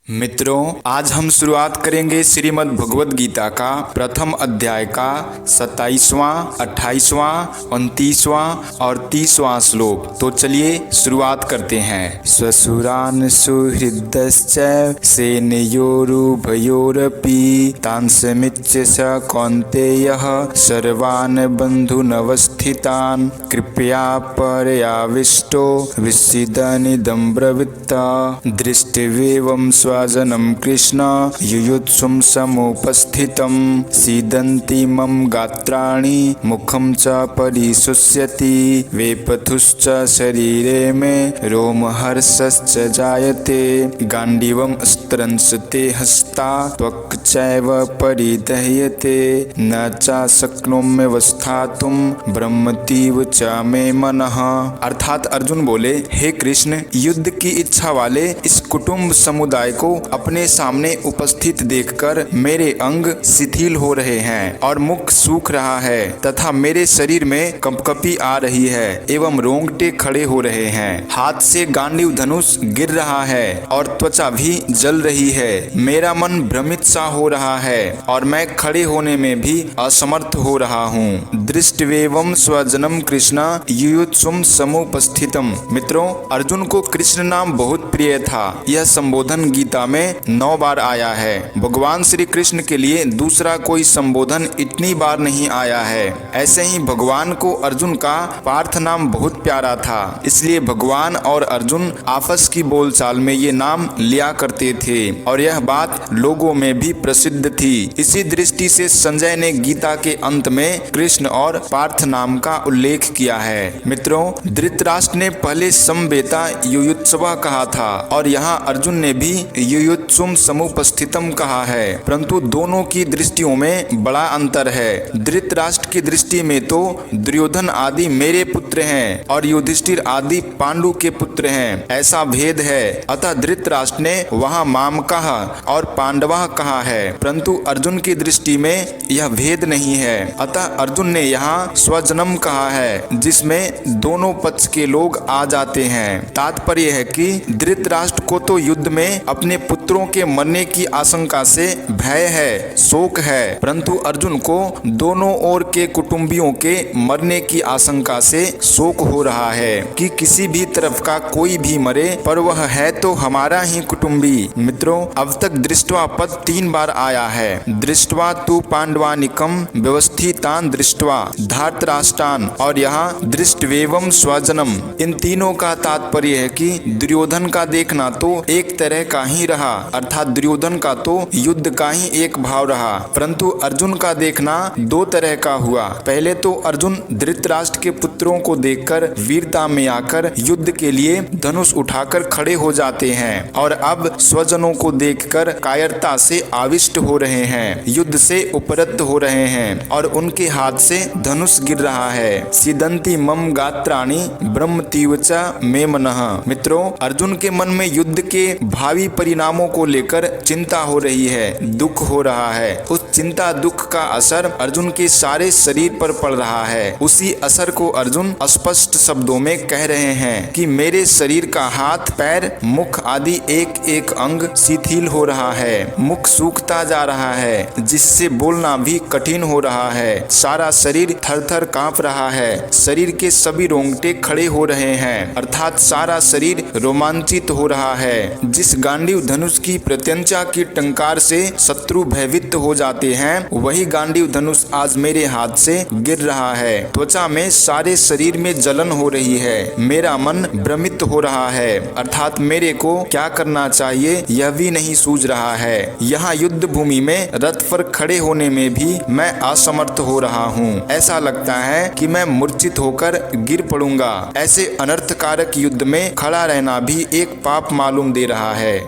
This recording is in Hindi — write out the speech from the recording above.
मित्रों, आज हम शुरुआत करेंगे श्रीमद् भगवद गीता का प्रथम अध्याय का 27वां, 28वां, 29वां और 30वां श्लोक। तो चलिए शुरुआत करते हैं। स्वसुरान् सुहृदश्च सेनयोरुभयोरपि तांसमिच्य स कौन्तेयः सर्वान् बन्धुनवस्थितान् कृपया पर्याविष्टो विस्सीदनिदं ब्रवीत् दृष्ट्वेवं स्वजनं कृष्ण युयुत्सुं समुपस्थितं सीदन्ति मम गात्राणि मुखं च परिशुष्यति वेपथुश्च शरीरे मे रोमहर्षश्च जायते गाण्डीवं स्त्रंसते हस्ता त्वक् चैव परिदह्यते न च शक्नोम्यवस्थातुं ब्रह्मतीव च मे मनः। अर्थात अर्जुन बोले, हे कृष्ण, युद्ध की इच्छा वाले इस कुटुंब समुदाय को अपने सामने उपस्थित देखकर मेरे अंग शिथिल हो रहे हैं और मुख सूख रहा है तथा मेरे शरीर में कंपकपी आ रही है एवं रोंगटे खड़े हो रहे हैं। हाथ से गांडीव धनुष गिर रहा है और त्वचा भी जल रही है। मेरा मन भ्रमित सा हो रहा है और मैं खड़े होने में भी असमर्थ हो रहा हूँ। दृष्ट्वेवं स्वजनम कृष्ण युयुत्सुं समुपस्थितम। मित्रों, अर्जुन को कृष्ण नाम बहुत प्रिय था। यह संबोधन गीता में 9 बार आया है। भगवान श्री कृष्ण के लिए दूसरा कोई संबोधन इतनी बार नहीं आया है। ऐसे ही भगवान को अर्जुन का पार्थ नाम बहुत प्यारा था, इसलिए भगवान और अर्जुन आपस की बोलचाल में ये नाम लिया करते थे और यह बात लोगों में भी प्रसिद्ध थी। इसी दृष्टि से संजय ने गीता के अंत में कृष्ण और पार्थ नाम का उल्लेख किया है। मित्रों, धृतराष्ट्र ने पहले समवेता युयुत्सव कहा था और यहाँ अर्जुन ने भी युयुत्सुं समुपस्थितम कहा है, परंतु दोनों की दृष्टियों में बड़ा अंतर है। धृतराष्ट्र की दृष्टि में तो दुर्योधन आदि मेरे पुत्र हैं और युधिष्ठिर आदि पांडु के पुत्र हैं, ऐसा भेद है। अतः धृतराष्ट्र ने वहाँ माम कहा और पांडवा कहा है, परंतु अर्जुन की दृष्टि में यह भेद नहीं है। अतः अर्जुन ने यहाँ स्वजनम कहा है, जिसमें दोनों पक्ष के लोग आ जाते हैं। तात्पर्य है कि धृतराष्ट्र को तो युद्ध में अपने पुत्रों के मरने की आशंका से भय है, शोक है, परंतु अर्जुन को दोनों ओर के कुटुंबियों के मरने की आशंका से शोक हो रहा है कि किसी भी तरफ का कोई भी मरे, पर वह है तो हमारा ही कुटुंबी। मित्रों, अब तक दृष्ट्वा पद 3 बार आया है। दृष्ट्वा तु पांडवानिकम व्यवस्थितान दृष्ट्वा धार्तराष्ट्रान और यहाँ दृष्ट्वेवं स्वजनम। इन तीनों का तात्पर्य है कि दुर्योधन का देखना तो एक तरह का ही रहा, अर्थात दुर्योधन का तो युद्ध का ही एक भाव रहा, परंतु अर्जुन का देखना 2 तरह का हुआ। पहले तो अर्जुन धृतराष्ट्र के पुत्रों को देखकर वीरता में आकर युद्ध के लिए धनुष उठाकर खड़े हो जाते हैं और अब स्वजनों को देखकर कायरता से आविष्ट हो रहे हैं, युद्ध से उपरत हो रहे हैं और उनके हाथ से धनुष गिर रहा है। सीदंती मम गात्राणि ब्रह्मतीव च मे मनः। मित्रों, अर्जुन के मन में युद्ध के भावी परिणामों को लेकर चिंता हो रही है, दुख हो रहा है। उस चिंता दुख का असर अर्जुन के सारे शरीर पर पड़ रहा है। उसी असर को अर्जुन स्पष्ट शब्दों में कह रहे हैं कि मेरे शरीर का हाथ, पैर, मुख आदि एक एक अंग शिथिल हो रहा है, मुख सूखता जा रहा है, जिससे बोलना भी कठिन हो रहा है। सारा शरीर थर-थर कांप रहा है, शरीर के सभी रोंगटे खड़े हो रहे हैं, अर्थात सारा शरीर रोमांचित हो रहा है। जिस गांडीव धनुष की प्रत्यंचा की टंकार से शत्रु भयभीत हो जाते हैं, वही गांडीव धनुष आज मेरे हाथ से गिर रहा है। त्वचा में, सारे शरीर में जलन हो रही है, मेरा मन भ्रमित हो रहा है, अर्थात मेरे को क्या करना चाहिए यह भी नहीं सूझ रहा है। यहाँ युद्ध भूमि में रथ पर खड़े होने में भी मैं असमर्थ हो रहा हूँ। ऐसा लगता है कि मैं मूर्छित होकर गिर पड़ूंगा। ऐसे अनर्थकारक युद्ध में खड़ा रहना भी एक पाप मालूम दे रहा है।